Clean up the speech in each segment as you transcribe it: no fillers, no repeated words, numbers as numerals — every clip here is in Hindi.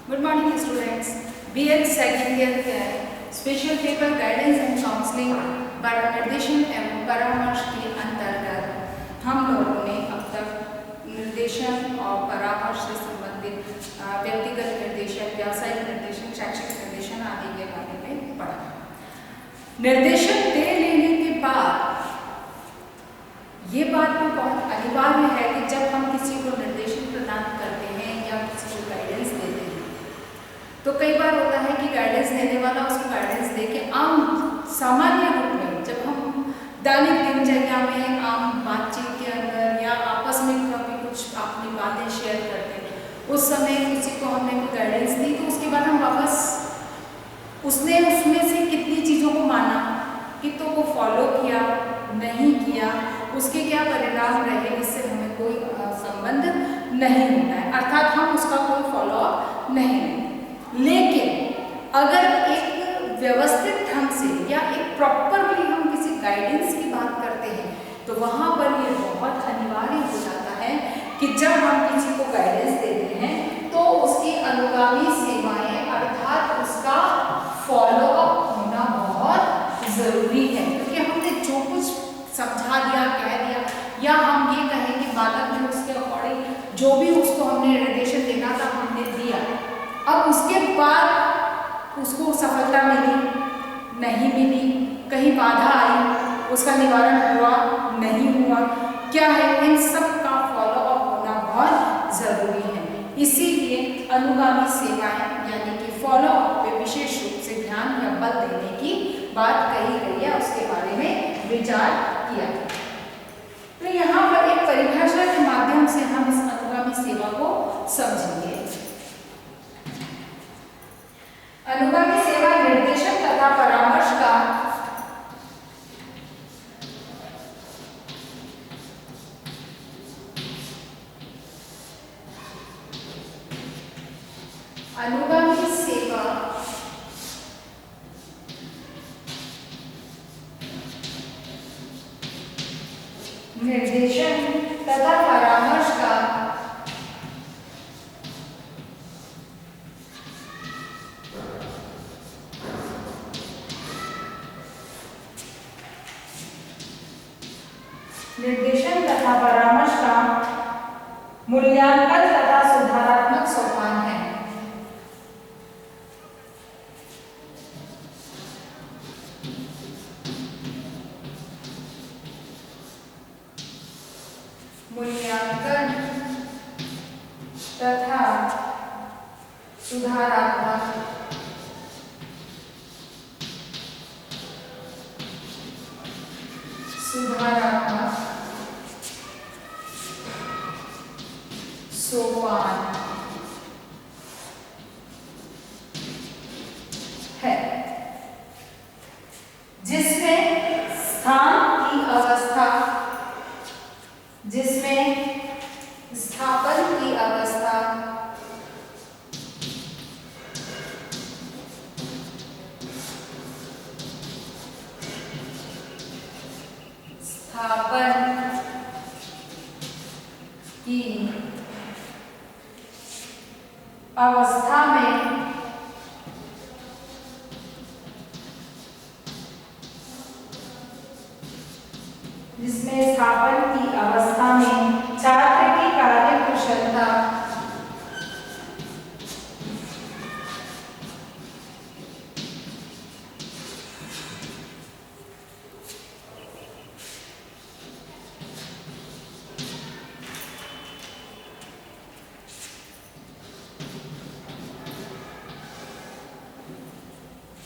Good morning students. B Ed second year के special paper guidance and counselling निर्देशन एवं परामर्श के अंतर्गत हम लोगों ने अब तक निर्देशन और परामर्श से संबंधित व्यक्तिगत निर्देशन, व्यावसायिक निर्देशन, शैक्षिक निर्देशन आदि के बारे में पढ़ा। निर्देशन दे लेने के बाद ये बात भी बहुत अनिवार्य है कि जब हम किसी को निर्देशन प्रदान करते हैं या किसी को गाइडेंस देते हैं तो कई बार होता है कि गाइडेंस देने वाला उसको गाइडेंस दे के आम सामान्य रूप में, जब हम दैनिक दिनचर्या में आम बातचीत के अंदर या आपस में कभी कुछ अपनी बातें शेयर करते हैं, उस समय किसी को हमने कोई गाइडेंस दी तो उसके बाद हम वापस उसने उसमें से कितनी चीज़ों को माना, कितनों को फॉलो किया, नहीं किया, उसके क्या परिणाम रहे, इससे हमें कोई संबंध नहीं होता है, अर्थात हम उसका कोई फॉलोअप नहीं लेते। लेकिन अगर एक व्यवस्थित ढंग से या एक प्रॉपरली हम किसी गाइडेंस की बात करते हैं तो वहाँ पर ये बहुत अनिवार्य हो जाता है कि जब हम किसी को गाइडेंस देते हैं तो उसकी अनुगामी सेवाएं अर्थात उसका फॉलोअप होना बहुत ज़रूरी है, क्योंकि हमने जो कुछ समझा दिया, कह दिया, या हम ये कहें कि बालक ने उसके अकॉर्डिंग जो भी उसको हमने निर्देशन देना था हमने दिया, अब उसके बाद उसको सफलता मिली, नहीं मिली, कहीं बाधा आई, उसका निवारण हुआ, नहीं हुआ, क्या है, इन सब का फॉलोअप होना बहुत ज़रूरी है। इसीलिए अनुगामी सेवाएं यानी कि फॉलोअप पे विशेष रूप से ध्यान या बल देने की बात कही गई है, उसके बारे में विचार किया। तो यहाँ पर एक परिभाषा के माध्यम से हम इस अनुगामी सेवा को समझेंगे। अनुगामी सेवा निर्देशन तथा परामर्श का अनुगामी सेवा निर्देशन तथा परामर्श का निर्देशन तथा परामर्श का मूल्यांकन तथा सुधारात्मक सोपान है। मूल्यांकन तथा सुधारात्मक सोपान है, जिसमें स्थान की अवस्था, जिसमें स्थापन की अवस्था, स्थापन की अवस्था में जिसमें स्थापन की अवस्था में छात्र की कार्य कुशलता,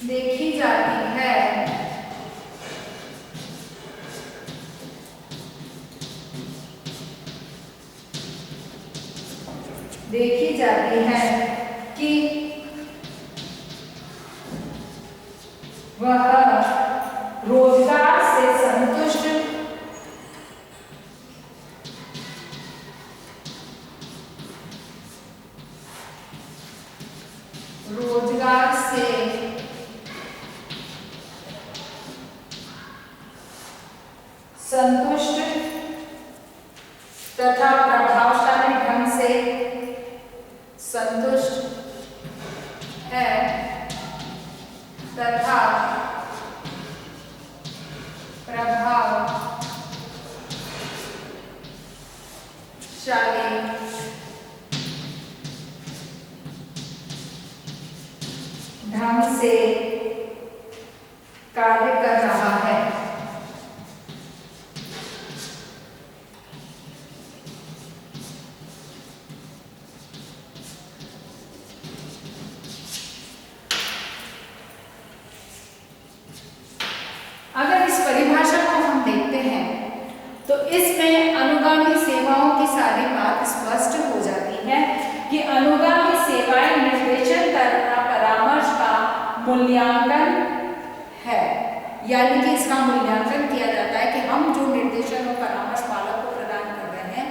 देखी जाती है। देखी जाती है कि वह रोजगार से संतुष्ट, रोजगार से संतुष्ट तथा प्रभावशाली ढंग से संतुष्ट है तथा प्रभावशाली ढंग से कार्य कर रहा है। अगर इस परिभाषा को हम देखते हैं तो इसमें अनुगामी सेवाओं की सारी बात स्पष्ट हो जाती है कि अनुगामी सेवाएं निर्देशन तथा परामर्श का मूल्यांकन है, यानी कि इसका मूल्यांकन किया जाता है कि हम जो निर्देशन और परामर्श बालक को प्रदान कर रहे हैं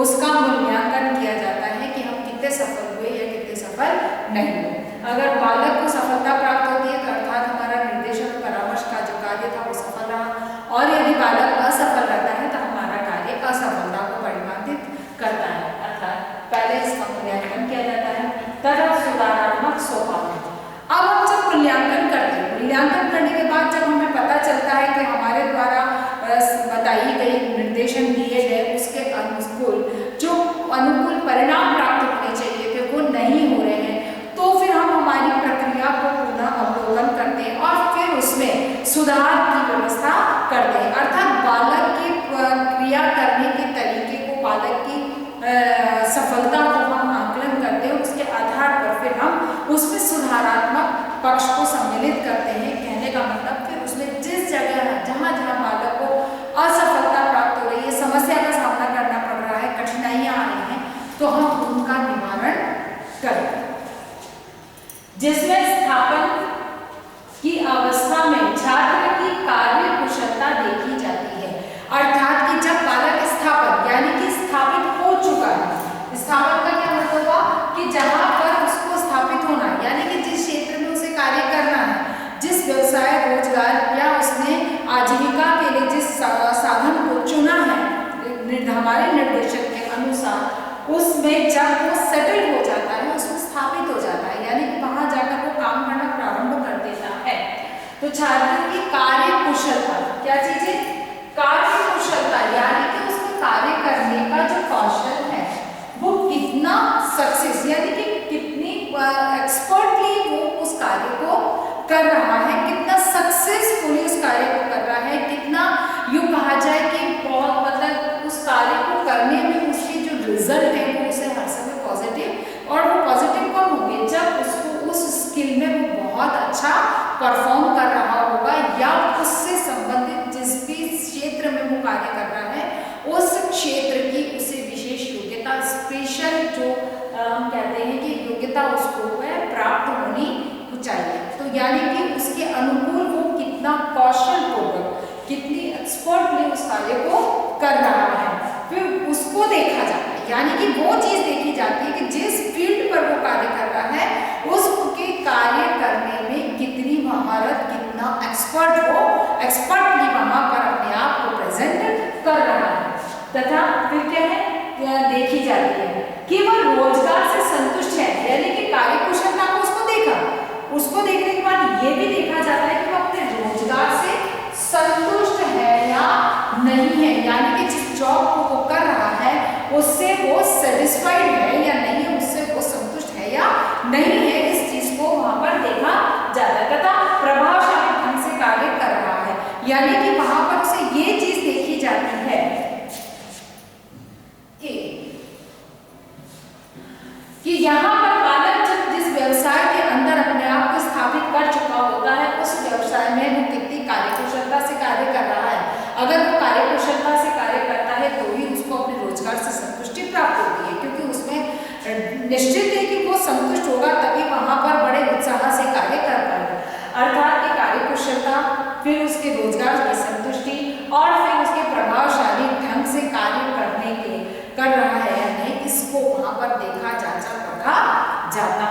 उसका मूल्यांकन किया जाता है कि हम कितने सफल हुए या कितने सफल नहीं हुए। अगर बालक को सफलता प्राप्त होती है तो अर्थात हमारा निर्देशन और परामर्श का जो कार्य था वो सफल रहा, और यदि बालक असफल रहता है तो हमारा कार्य असफलता को परिमार्जित करता है। अर्थात पहले इसका मूल्यांकन किया जाता है तथा सुधारात्मक सोपान। अब हम जब मूल्यांकन करते हैं, मूल्यांकन करने के बाद जब हमें पता चलता है कि हमारे द्वारा बताई गई निर्देशन दिए गए उसके अनुकूल परिणाम प्राप्त होने चाहिए थे वो नहीं हो रहे हैं, तो फिर हम हमारी प्रक्रिया को पुनः अवलोकन करते हैं और फिर उसमें सुधार की व्यवस्था करते हैं। अर्थात बालक की क्रिया करने के तरीके को, बालक की सफलता को हम आकलन करते हैं, उसके आधार पर फिर हम उसमें सुधारात्मक पक्ष को सम्मिलित करते हैं। कहने का मतलब फिर उसमें जिस जगह जहाँ जहाँ बालक को असफलता प्राप्त हो रही है, समस्या का सामना करना पड़ रहा है, कठिनाइयाँ आ रही हैं, तो हम उनका निवारण करते हैं। जिसमें स्थापन की अवस्था में छात्र की कार्य कुशलता देखी जाती है। अर्थात कि जब बालक स्थापन यानी कि स्थापित हो चुका है, स्थापन का क्या मतलब हुआ कि जहां पर उसको स्थापित होना यानी कि जिस क्षेत्र में उसे कार्य करना है, जिस व्यवसाय रोजगार या उसने आजीविका के लिए जिस साधन को चुना है हमारे निर्देशक के अनुसार, उसमें जब वो सेटल हो जाता है, उसमें स्थापित हो जाता है, यानी कि वहां जाकर वो काम करना प्रारंभ कर देता है, तो छात्र की कार्य कुशलता, क्या चीज है? कार्य कुशलता, यानी कि उसके कार्य करने का जो कौशल है वो कितना सक्सेस यानी कि कितनी एक्सपर्टली वो उस कार्य को कर रहा है, कितना सक्सेसफुली उस कार्य को कर रहा है, कितना यूं कहा जाए कि बहुत मतलब उस कार्य को करने में उसके जो रिजल्ट है वो उसे हर समय पॉजिटिव, और वो पॉजिटिव कब होंगे जब उसको उस स्किल में वो बहुत अच्छा परफॉर्म कर रहा होगा या उससे संबंधित जिस भी क्षेत्र में वो कार्य कर रहा है उस क्षेत्र की उसे विशेष योग्यता, स्पेशल जो हम कहते हैं कि योग्यता उसको प्राप्त होनी चाहिए। तो यानी कि उसके अनुकूल वो कितना कौशल पूर्वक, कितनी एक्सपर्टली उस कार्य को कर रहा है, फिर उसको देखा जाता है, यानी कि वो चीज देखी जाती है कि जिस फील्ड पर वो कार्य कर रहा है उसके कार्य करने में कितनी महारत, कितना एक्सपर्ट वो एक्सपर्टली वहां पर अपने आप को प्रेजेंट कर रहा है। तथा फिर क्या है, देखी जाती है कि वह रोजगार से संतुष्ट है, यानी कि कार्य कुशलता को उसको देखा, उसको देखने के बाद ये भी देखा जाता है कि वो अपने रोजगार से संतुष्ट है या नहीं है, यानी कि जिस जॉब को वो कर रहा है उससे वो सेटिस्फाइड है या नहीं है, उससे वो संतुष्ट है या नहीं है, इस चीज को वहां पर देखा जाता है। तथा प्रभावशाली ढंग से कार्य कर रहा है, यानी कि वहां पर उसे ये चीज देखी जाती है कि यहाँ पर बालक जब जिस व्यवसाय के अंदर अपने आप को स्थापित कर चुका होता है उस व्यवसाय में वो कितनी कार्यकुशलता से कार्य कर रहा है। अगर वो कार्यकुशलता से कार्य करता है तो ही उसको अपने रोजगार से संतुष्टि प्राप्त होती है, क्योंकि उसमें निश्चित है कि वो संतुष्ट होगा तभी वहां पर बड़े उत्साह से कार्य कर पाएगा। अर्थात कि कार्यकुशलता, फिर उसके रोजगार की संतुष्टि और फिर उसके प्रभावशाली ढंग से कार्य करने के कर रहा है या नहीं, इसको वहां पर देखा जांचा परखा जाता।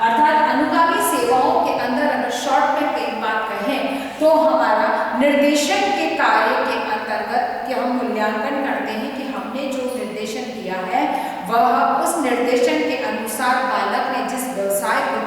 अर्थात अनुगामी सेवाओं के अंदर अगर शॉर्ट में कई बात कहें तो हमारा निर्देशन के कार्य के अंतर्गत कि हम मूल्यांकन करते हैं कि हमने जो निर्देशन दिया है वह उस निर्देशन के अनुसार बालक ने जिस व्यवसाय को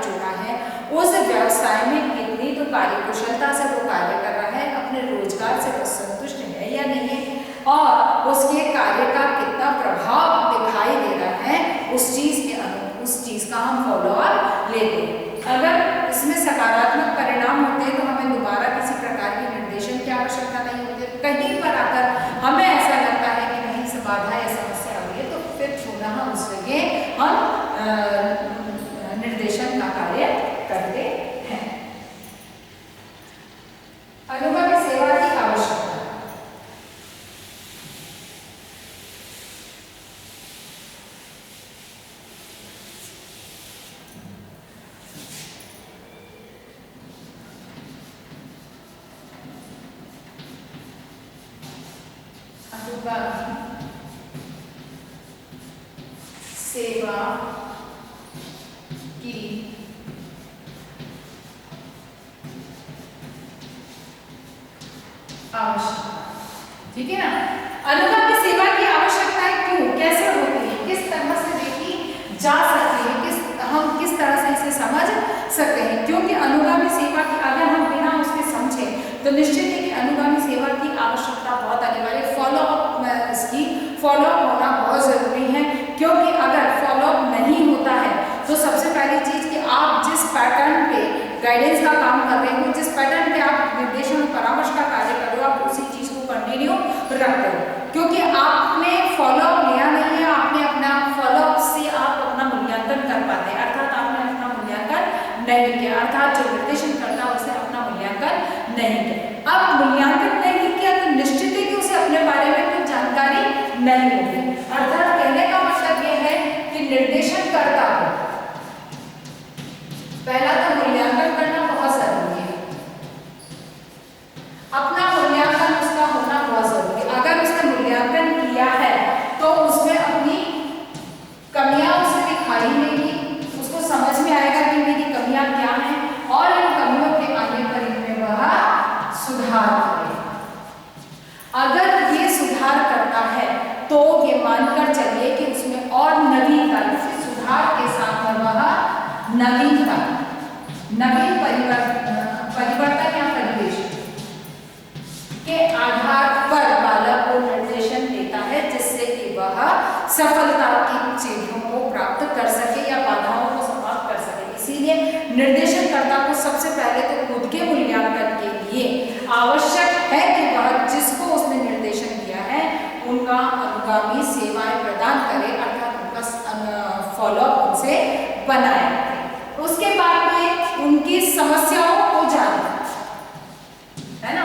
कार्य कुशलता से वो कार्य कर रहा है, अपने रोजगार से वो संतुष्ट है या नहीं है, और उसके कार्य का कितना प्रभाव दिखाई दे रहा है, उस चीज का हम फॉलो अप लेते हैं। अगर इसमें सकारात्मक परिणाम होते हैं तो हमें दोबारा किसी प्रकार के निर्देशन की आवश्यकता नहीं होती। कहीं पर आकर हमें ऐसा लगता है कि नहीं से बाधा या समस्या हुई है, तो फिर पुनः उस जगह हम निर्देशन का कार्य करते हैं। अनुभवी सेवा की आवश्यकता। सेवा की आवश्यकता, ठीक है ना। अनुगामी सेवा की आवश्यकताएं क्यों, कैसे होती है, किस तरह से देखी जा सकती है, हम किस तरह से इसे समझ सकते हैं। क्योंकि अनुगामी सेवा की अगर हम बिना उसके समझे तो निश्चित है कि अनुगामी सेवा की आवश्यकता बहुत अनिवार्य, फॉलो अप इसकी फॉलो अप होना बहुत जरूरी है। क्योंकि अगर फॉलो अप नहीं होता है तो सबसे पहली चीज कि आप जिस पैटर्न पे गाइडेंस का काम कर रहे हो, जिस पैटर्न पे आप निर्देशन और परामर्श का कार्य कर रहे हो, आप उसी चीज को कंटिन्यू रखते हो। क्योंकि आपने फॉलो अप लिया नहीं है, आपने अपना फॉलो अप से आप अपना मूल्यांकन कर पाते हैं, अर्थात आपने अपना मूल्यांकन नहीं किया, अर्थात जो निर्देशन करता है उसने अपना मूल्यांकन नहीं किया। अब मूल्यांकन नहीं किया तो निश्चित है कि उसे अपने बारे में कुछ जानकारी नहीं होगी। अर्थात कहने का मतलब यह है कि निर्देशन करता हो, पहला तो मूल्यांकन करना बहुत जरूरी है, अपना मूल्यांकन उसका होना बहुत जरूरी है। अगर उसने मूल्यांकन किया है तो उसमें अपनी कमियां उसे दिखाई देंगी, उसको समझ में आएगा कि मेरी कमियां क्या हैं, और इन कमियों के आने पर इनमें वह सुधार करेगा। अगर ये सुधार करता है तो ये मानकर चलिए कि उसमें और नवीनता, सुधार के साथ वह नवीनता, नवीन परिवर्तन या परिवेश के आधार पर बालक को निर्देशन देता है, जिससे कि वह सफलता की सीढ़ियों को प्राप्त कर सके या बाधाओं को समाप्त कर सके। इसीलिए निर्देशनकर्ता को सबसे पहले तो खुद के मूल्यांकन के लिए आवश्यक है कि वह जिसको उसने निर्देशन दिया है उनका अनुगामी सेवाएं प्रदान करे, अर्थात उनका फॉलो अप उनसे बनाए। उसके बाद में उनकी समस्याओं को जाने, है ना,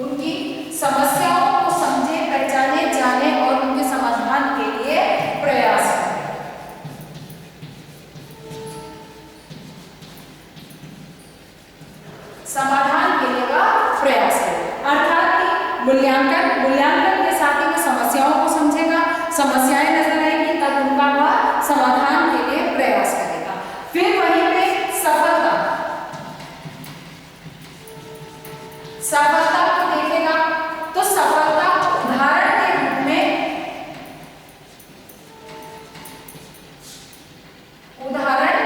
उनकी समस्याओं को समझे, पहचाने, जाने और उनके समाधान के लिए प्रयास करें। समाधान के लिए का प्रयास करें, अर्थात कि मूल्यांकन के साथ ही वो समस्याओं को समझेगा, समस्याएं नजर आएंगी, तब उनका वह समाधान के लिए प्रयास करेगा। फिर वहीं पे सफलता को देखेगा, तो सफलता उदाहरण के रूप में उदाहरण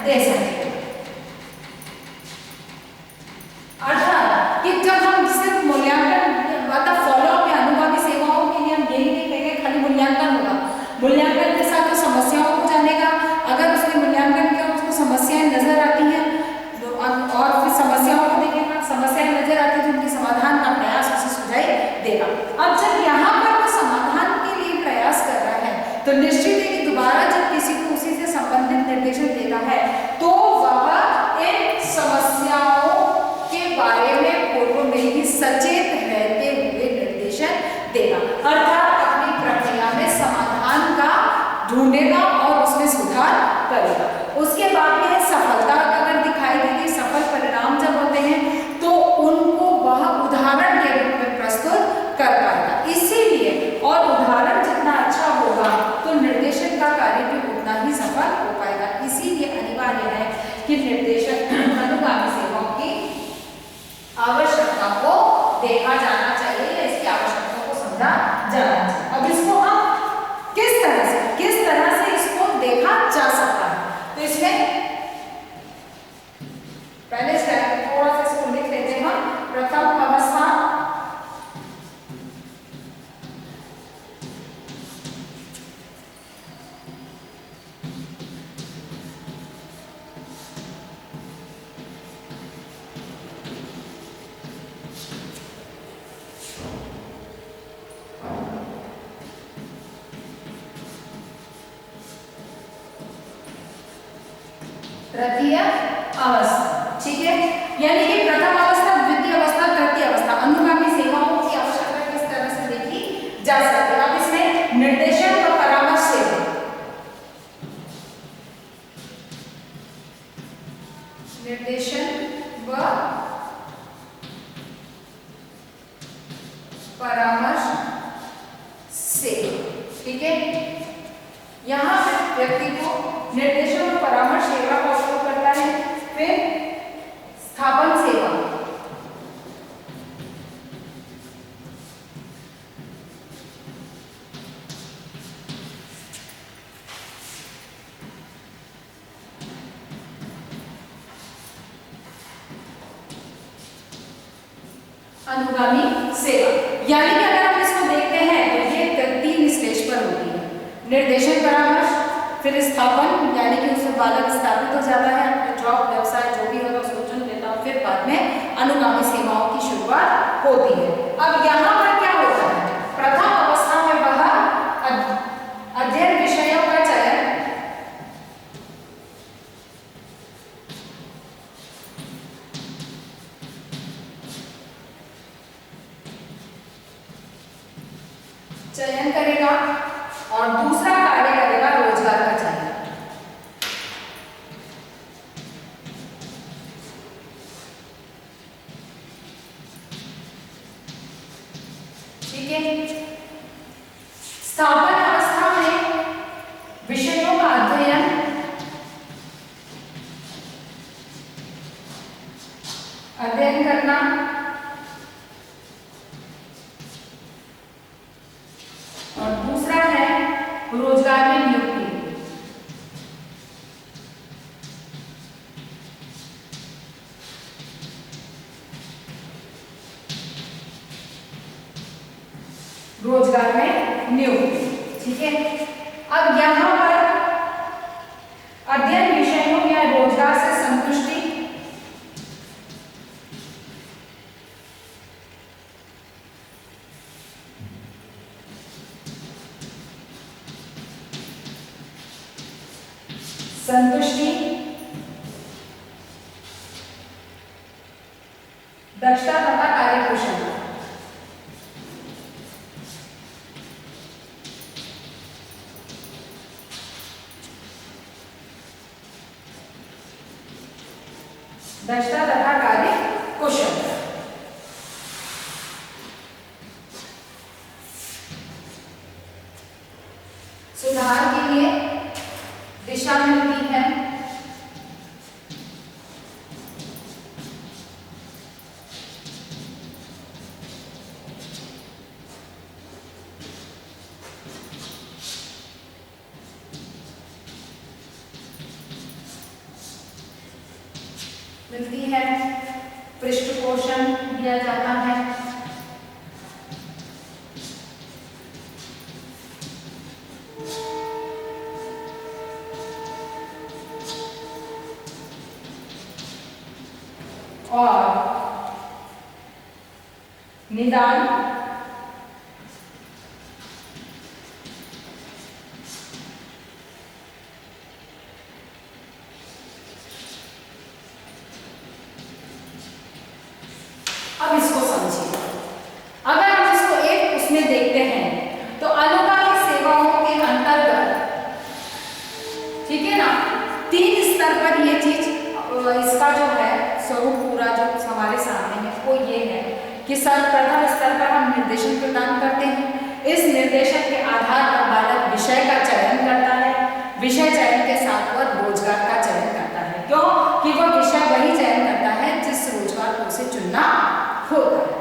दे सकते हैं। अर्थात कि जब हम सिर्फ मूल्यांकन मतलब फॉलो अप या अनुगामी सेवाओं के लिए हम यही नहीं कहेंगे खाली मूल्यांकन होगा, मूल्यांकन के साथ तो समस्याओं को जानेगा। अगर उसने मूल्यांकन किया उसको समस्याएं नजर आती हैं और फिर समस्याओं को देखेगा, समस्याएं नजर आती है तो उनके समाधान का प्रयास उसे सुझाई देगा। अब जब यहाँ पर वो समाधान के लिए प्रयास कर रहा है तो निश्चित है कि दोबारा जब किसी को उसी से संबंधित निर्देशन देता है तो वह इन समस्याओं के बारे में पूर्व में ही सचेत रहते हुए निर्देशन देगा, अर्थात अपनी प्रक्रिया में समाधान का ढूंढेगा और उसमें सुधार करेगा। उसके बाद में सफलता अगर दिखाई देगी, सफल परिणाम जब होते हैं तो उनको वह उदाहरण के रूप में प्रस्तुत कर पाएगा। इसीलिए और उदाहरण जितना अच्छा होगा तो निर्देशन का कार्य भी उतना ही सफल हो पाएगा। इसीलिए अनिवार्य है कि निर्देशन अनुगामी सेवाओं की आवश्यकता को देखा जाना चाहिए या इसकी आवश्यकता को समझा जाना चाहिए। अब इसको हम किस तरह से इसको देखा जा सकता है, तो इसमें तृतीय अवस्था, ठीक है। यानी कि प्रथम अवस्था, द्वितीय अवस्था, तृतीय अवस्था, अनुगामी सेवाओं की आवश्यकता किस तरह से देखी जा सकती है। अब इसमें निर्देशन व परामर्श सेवा, निर्देशन व परामर्श सेवा, ठीक है। यहाँ व्यक्ति को निर्देशन और परामर्श सेवा का उपयोग करता है। फिर स्थापन सेवा, अनुगामी सेवा, यानी कि अगर हम इसको देखते हैं तो ये 3 स्टेज पर होती है। निर्देशन परामर्श, फिर स्थापन यानी कि उससे बालक स्थापित हो जाता है, अपने जॉब व्यवसाय जो भी होगा उसको चुन लेता है, फिर बाद में अनुगामी सेवाओं की शुरुआत होती है। अब यहाँ पर क्या होता है, प्रथम अवस्था में वह अध्ययन विषयों का चयन करेगा और दूसरा कार्य करेगा रोजगार का चयन। ठीक है। स्थापन अवस्था में विषयों का अध्ययन करना, और दूसरा है रोजगार में नियुक्ति। रोजगार में नियुक्ति, ठीक है। अब यहां पर अध्ययन विषयों या रोजगार से संतुष्टि, दक्षता तथा कार्यकुशलता, दक्षता तथा कार्यकुशलता। सुधार के लिए दिशा मिलती है, पृष्ठपोषण दिया जाता है, और निदान अब इसको समझिए। अगर हम इसको एक उसमें देखते हैं तो अनुगामी सेवाओं के अंतर्गत, ठीक है ना, 3 स्तर पर ये चीज, इसका जो है स्वरूप पूरा जो हमारे सामने है वो ये है कि सर्वप्रथम स्तर पर हम निर्देशन प्रदान करते हैं। इस निर्देशन के आधार पर बालक विषय का चयन करता है। विषय चयन के साथ वह रोजगार का चयन करता है। क्यों? कि वह विषय वही चयन करता है जिस रोजगार को उसे चुनना होता है।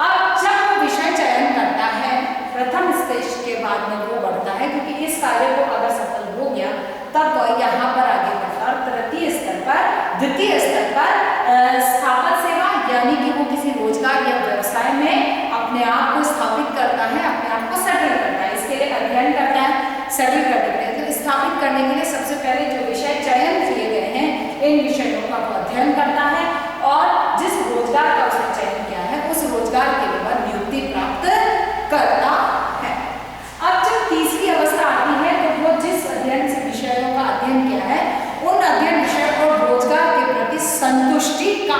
अब जब वो विषय चयन करता है, प्रथम स्टेज के बाद में वो बढ़ता है, क्योंकि इस कार्य को अगर सफल हो गया तब वह यहाँ पर आगे बढ़ता है। तृतीय स्तर पर, द्वितीय स्तर पर स्थापन सेवा, यानी कि वो किसी रोजगार या व्यवसाय में अपने आप को स्थापित करता है, अपने आप को सेटल करता है। इसके लिए अध्ययन करता है, सेटल करने के लिए, तो स्थापित करने के लिए सबसे पहले जो विषय चयन किए गए हैं, इन विषयों का वो अध्ययन करता है और जिस रोजगार का उसने चयन किया है उस रोजगार के लिए वह नियुक्ति प्राप्त करता है। अब जब तीसरी अवस्था आती है तो वो जिस अध्ययन से विषयों का अध्ययन किया है, उन अध्ययन विषयों को संतुष्टि का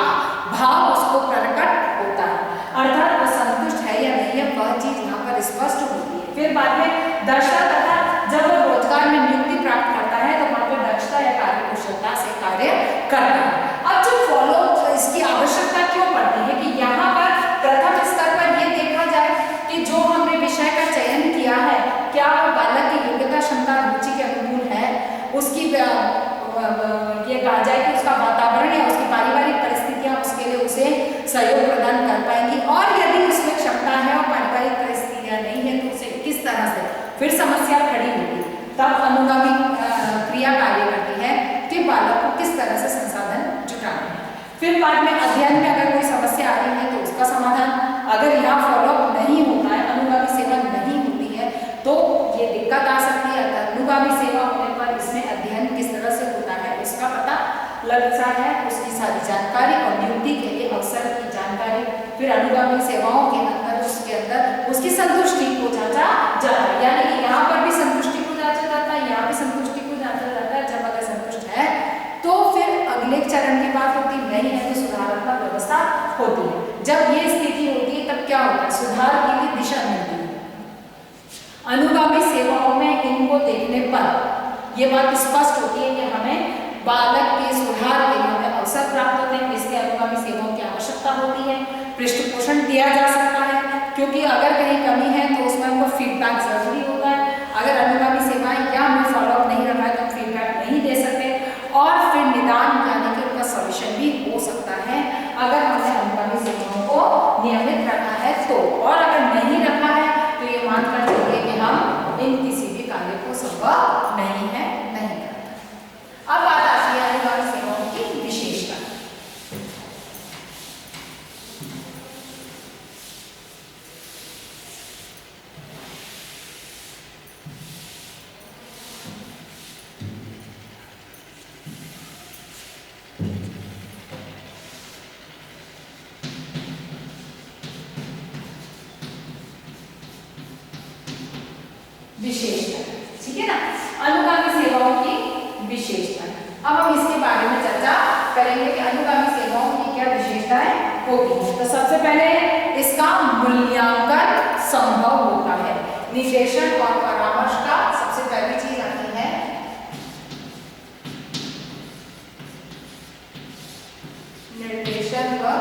भाव उसको प्रकट होता है, अर्थात वो संतुष्ट है या नहीं है वह चीज यहाँ पर स्पष्ट होती है। फिर बाद में दक्षता तथा जब वो रोजगार में नियुक्ति प्राप्त करता है तो वहाँ पर दक्षता या कार्य कुशलता से कार्य करता है। अब जो फॉलो इसकी आवश्यकता क्यों पड़ती है कि यहाँ पर प्रथम स्तर पर ये देखा जाए कि जो हमने विषय का चयन किया है क्या वो बालक की योग्यता क्षमता रुचि के अनुकूल है, उसकी ये कहा जाए कि उसका वातावरण या उसकी पारिवारिक परिस्थितियां उसके लिए उसे सहयोग प्रदान कर पाएंगी, और यदि उसमें क्षमता है और पारिवारिक परिस्थितियां नहीं है तो उसे किस तरह से फिर समस्या खड़ी होगी। तब अनुगामी क्रिया कार्य करती है कि बालक को किस तरह से संसाधन जुटाना है। फिर बाद में अध्ययन में अगर कोई समस्या आ रही है तो उसका समाधान, अगर यहाँ फॉलोअप नहीं होता है, अनुगामी सेवा नहीं होती है तो ये दिक्कत आ सकती है। अनुगामी सेवा होने पर इसमें अध्ययन किस तरह से होता है इसका पता लगता है, उसकी सारी जानकारी और नियुक्ति के लिए अवसर की जानकारी, फिर अनुगामी सेवाओं के अंदर उसके अंदर उसकी संतुष्टि को जांचा जाता है, यानी कि यहाँ पर भी संतुष्टि को जांचा जाता है, यहाँ भी संतुष्टि को जांचा जाता है। जब अगर संतुष्ट है तो फिर अगले चरण की बात होती नहीं है तो सुधारात्मक व्यवस्था होती है। जब ये स्थिति होती है तब क्या होता है, सुधार के लिए दिशा मिलती है। अनुगामी सेवाओं में इनको देखने पर यह बात स्पष्ट होती है कि हमें बालक के सुधार के लिए हमें अवसर प्राप्त होते हैं, इसलिए अनुगामी सेवाओं की आवश्यकता होती है। पृष्ठपोषण दिया जा सकता है क्योंकि अगर कहीं कमी है तो उसमें हमको फीडबैक जरूरी होता है। अगर अनुगामी सेवाएं या हमें फॉलोअप नहीं रखा है तो हम फीडबैक नहीं दे सकते, और फिर निदान यानी कि उनका सॉल्यूशन भी हो सकता है अगर हमने अनुगामी सेवाओं को नियमित रखा है तो, और अगर नहीं रखा है तो ये मानकर चलिए कि हम इन किसी भी कार्य को संभव नहीं है, नहीं करता। अब बात आती है अनुगामी सेवाओं की विशेषता। विशेषता, ठीक है ना, अनुगामी सेवाओं की विशेषता। अब हम इसके बारे में चर्चा करेंगे कि अनुगामी सेवाओं की क्या विशेषताएं होती हैं। तो सबसे पहले इसका मूल्यांकन संभव होता है। निर्देशन और परामर्श का सबसे पहली चीज आती है निर्देशन व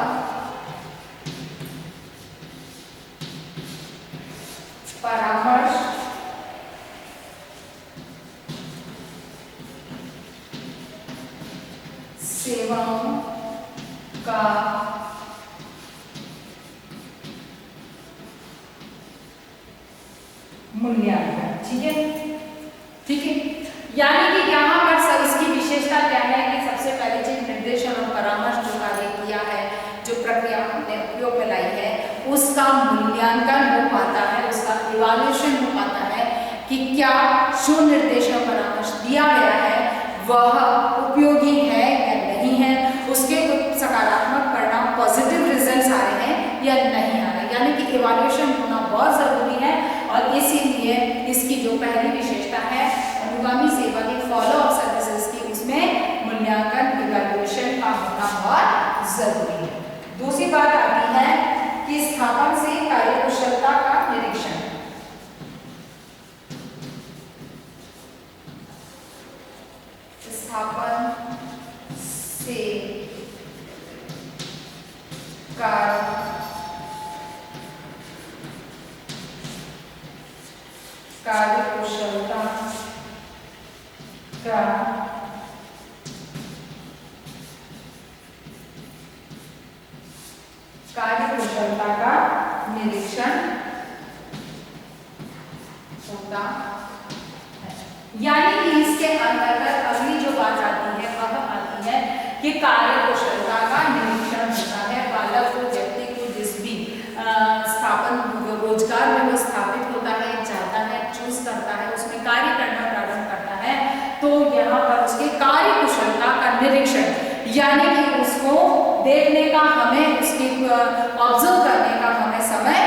परामर्श सेवाओं का मूल्यांकन, ठीक है, ठीक है। यानी कि यहाँ पर सर इसकी विशेषता क्या है कि सबसे पहली चीज निर्देशन और परामर्श जो कार्य किया है, जो प्रक्रिया हमने उपयोग में लाई है, उसका मूल्यांकन हो पाता है, उसका इवैल्यूएशन हो पाता है कि क्या जो निर्देशन परामर्श दिया गया है वह उपयोगी है या नहीं है, उसके कुछ सकारात्मक परिणाम पॉजिटिव रिजल्ट्स आ रहे हैं या नहीं आ रहे, यानी कि इवैल्यूएशन होना बहुत जरूरी है। और इसीलिए इसकी जो पहली विशेषता है अनुगामी सेवा की फॉलोअप सर्विसेज की, उसमें मूल्यांकन इवैल्यूएशन का होना बहुत जरूरी है। दूसरी बात आती है कि स्थापन से कार्यकुशलता का निरीक्षण। स्थापन से कार्यकुशलता का निरीक्षण होता है। यानी कि इसके अंतर्गत अगली जो बात आती है वह आती है कि कार्यकुशलता का निरीक्षण होता है। बालक को, व्यक्ति को जिस भी स्थापन रोजगार में वो स्थापित होता है, चाहता है, चूज करता है, उसमें कार्य करना प्रारंभ करता है, तो यहाँ पर उसके कार्यकुशलता का निरीक्षण, यानी कि उसको देखने का, हमें उसकी ऑब्जर्व करने का हमें समय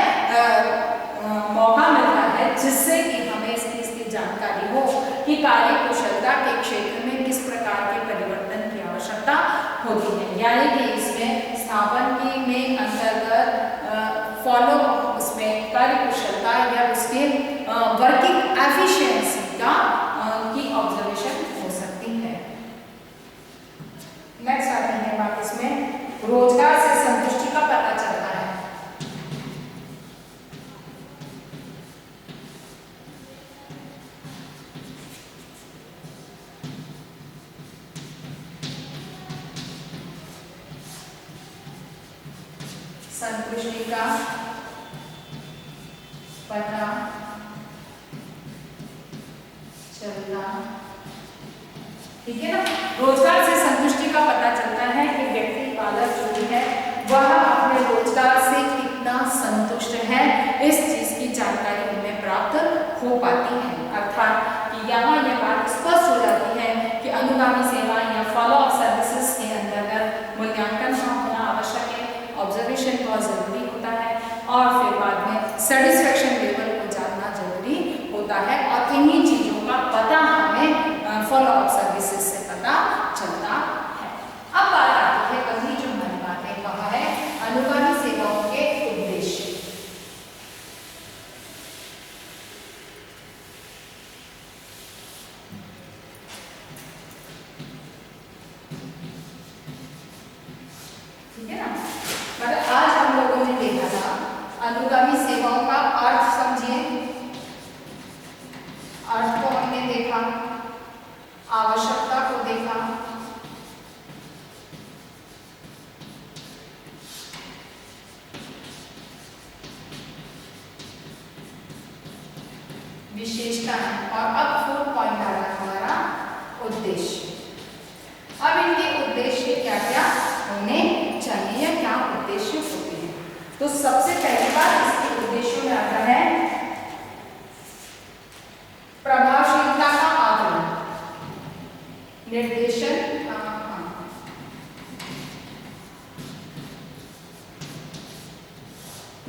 मौका मिलता है, जिससे कि हमें इसकी जानकारी हो कि कार्यकुशलता के क्षेत्र में किस प्रकार के परिवर्तन की आवश्यकता होती है, यानी कि इसमें स्थापन की में अंतर्गत फॉलो उसमें कार्यकुशलता या उसके वर्किंग एफिशिएंसी का की ऑब्जर्वेशन हो सकती है। नेक्स्ट आते हैं बात, इसमें रोजगार से संतुष्टि का पता चलता है। संतुष्टि का पता चलता, ठीक है ना। रोजगार से संतुष्टि का पता चलता है कि व्यक्ति बालक जो भी है वह अपने रोजगार से कितना संतुष्ट है, इस चीज की जानकारी उन्हें प्राप्त हो पाती है। अर्थात कि यहाँ यह बात स्पष्ट हो जाती है कि अनुगामी सेवा या फॉलो अप सर्विसेज के अंतर्गत मूल्यांकन होना आवश्यक है, ऑब्जर्वेशन बहुत जरूरी होता है, और फिर बाद में सेटिस्फेक्शन लेवल को जानना जरूरी होता है, और इन्हीं चीजों का पता हमें फॉलो अप सर्विसेज से पता चलता है। अब बात आती है अगली जो हमारी बात है वह है अनुगामी सेवाओं के उद्देश्य। ठीक है ना, मतलब आज हम लोगों ने देखा था अनुगामी सेवाओं का अर्थ समझिए, अर्थ को हमने देखा, आवश्यकता को देखा, विशेषता है, और अब 4 पॉइंट आ रहा है हमारा उद्देश्य। अब इनके उद्देश्य क्या क्या होने चाहिए या क्या उद्देश्य होते हैं, तो सबसे पहली बात इसके उद्देश्यों में आता है प्रभावशीलता का आकलन, निर्देशन,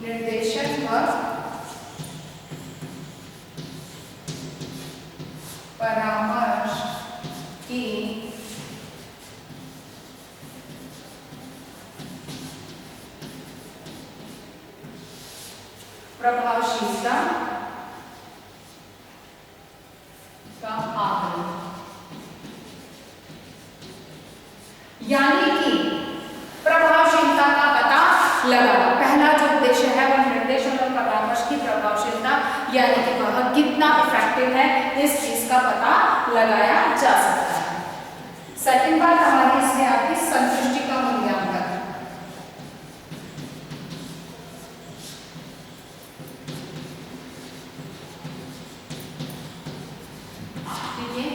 निर्देशन व परामर्श की प्रभावशीलता का आकलन, यानी कि प्रभावशीलता का पता लगाना। पहला जो उद्देश्य है वह निर्देशन और परामर्श की प्रभावशीलता, यानी कि वह कितना इफेक्टिव है, इस चीज का पता लगाया जा सकता है। सेकंड बात हमारी इसमें आती है संतुष्टि का मूल्यांकन। ठीक है,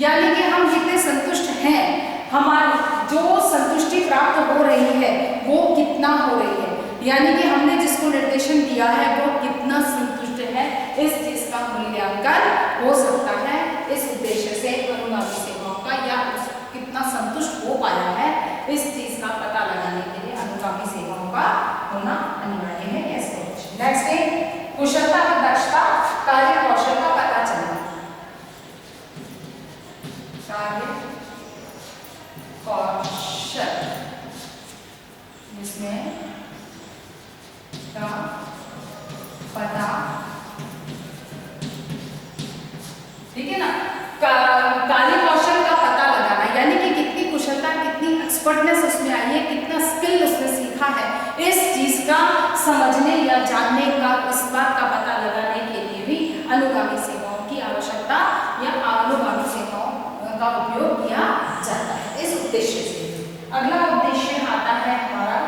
यानी कि हम जितने संतुष्ट हैं, हमारी जो संतुष्टि प्राप्त हो रही है वो कितना हो रही है, यानी कि हमने जिसको निर्देशन दिया है वो कितना संतुष्ट है, इस चीज का मूल्यांकन हो सकता है। इस उद्देश्य से अनुगामी सेवाओं का या कितना संतुष्ट हो पाया है, इस चीज का पता लगाने के लिए अनुगामी सेवाओं का होना अनिवार्य है। नेक्स्ट है कुशलता व दक्षता, कार्य कौशल का पता चलना, कार्य कौशल जिसमें का पता, ठीक है ना, कार्य कौशल का पता लगाना, यानी कि कितनी कुशलता, कितनी एक्सपर्टनेस उसमें आई है, कितना स्किल उसने सीखा है, इस चीज का समझने या जानने का, इस बात का पता लगाने के लिए भी अनुगामी सेवाओं की आवश्यकता या अनुगामी सेवाओं का उपयोग किया जाता है, इस उद्देश्य से। अगला उद्देश्य आता है हमारा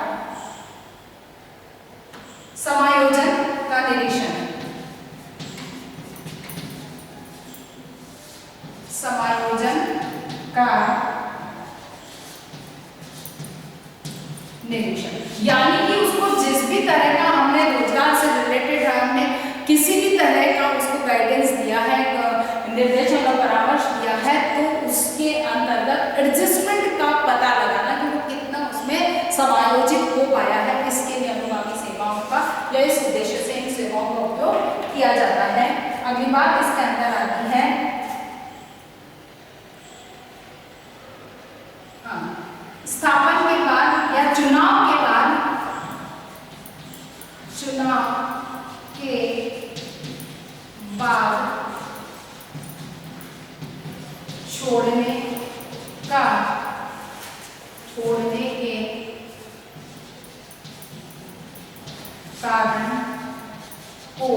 समायोजन का निरीक्षण। समायोजन का निरीक्षण, यानी कि उसको जिस भी तरह का हमने रोजगार से रिलेटेड हमने किसी भी तरह का उसको गाइडेंस दिया है, निर्देशन और परामर्श दिया है, तो उसके अंतर्गत एडजस्टमेंट का पता लगाना कि वो कितना उसमें समायोजित हो पाया है, इसके लिए अनुगामी सेवाओं का या इस उद्देश्य से इन सेवाओं का उपयोग किया जाता है। अगली बात इसके अंदर आती है स्थापन के बाद या चुनाव के बाद छोड़ने के कारण को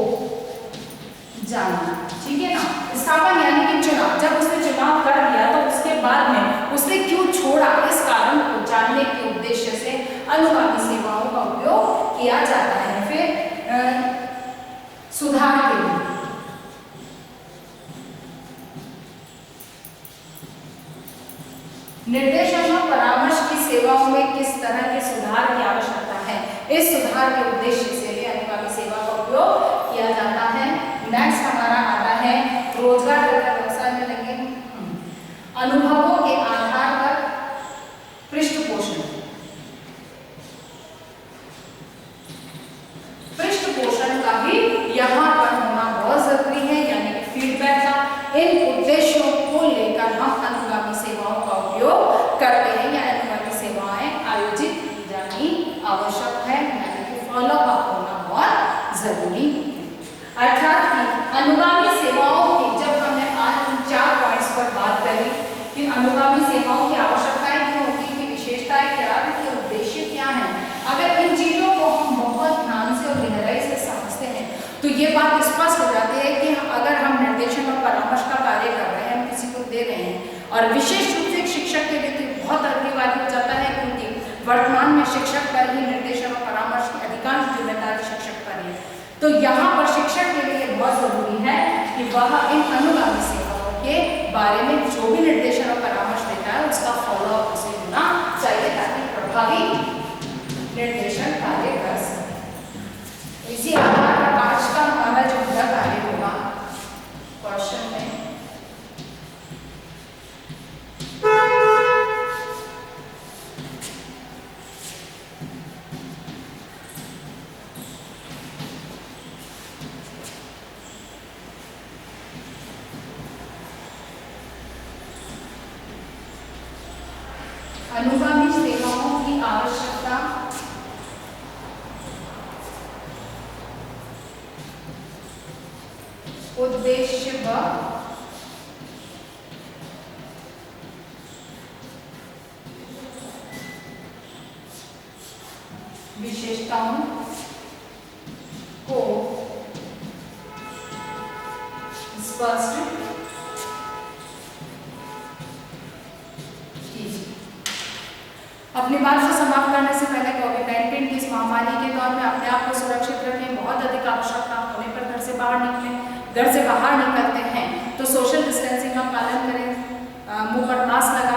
जानना। ठीक है ना। स्थापन यानी कि चुनाव, जब उसने चुनाव कर लिया तो उसके बाद में उसने क्यों छोड़ा, इस कारण को जानने के उद्देश्य से अनुगामी सेवाओं का उपयोग किया जाता है। फिर सुधार के लिए निर्देशन और परामर्श की सेवाओं में किस तरह के सुधार की आवश्यकता है, इस सुधार के उद्देश्य से भी अनुगामी सेवा का उपयोग किया जाता है। नेक्स्ट हमारा आता है रोजगार तथा व्यवसाय में लगे अनुभवों के आधार पर पृष्ठपोषण। पृष्ठपोषण का भी यहाँ पर होना बहुत जरूरी है, यानी कि फीडबैक का। इन उद्देश्यों को लेकर हम अनुगामी सेवाओं का उपयोग करते हैं या अनुगामी सेवाएं आयोजित की जानी आवश्यक है, यानी कि फॉलो अप होना बहुत जरूरी है। अर्थात कि अनुगामी सेवाओं की, जब हमने आज इन 4 पॉइंट्स पर बात करी कि अनुगामी सेवाओं की आवश्यकताएं क्यों होती है, विशेषताएं क्या है, उनके उद्देश्य क्या है, अगर इन चीजों को हम बहुत ध्यान से और गहराई से समझते हैं तो ये बात स्पष्ट हो जाती है कि अगर हम निर्देशन और परामर्श का कार्य कर रहे हैं, हम किसी को दे रहे हैं, और विशेष रूप से एक शिक्षक के लिए तो बहुत अनिवार्य हो जाता है, क्योंकि वर्तमान में शिक्षक पर ही निर्देशन और परामर्श की अधिकांश जिम्मेदारी शिक्षक पर है। तो यहाँ पर शिक्षक के लिए बहुत जरूरी है कि वह इन अनुगामी सेवाओं के बारे में जो भी निर्देशन और परामर्श देता है उसका फॉलो अप उसे होना चाहिए, ताकि प्रभावी निर्देशन कार्य कर सके। इसी आधार पर आज का हमारा जो अगला कार्य होगा क्वेश्चन में अनुगामी सेवाओं की आवश्यकता, उद्देश्य व विशेषताओं को स्पष्ट कीजिए। अपनी बात को समाप्त करने से पहले कोविड-19 की इस महामारी के दौर में अपने आप को सुरक्षित रखें। बहुत अधिक आवश्यकता होने पर घर से बाहर निकलें। घर से बाहर निकलते हैं तो सोशल डिस्टेंसिंग का पालन करें, मुंह पर मास्क लगाएं।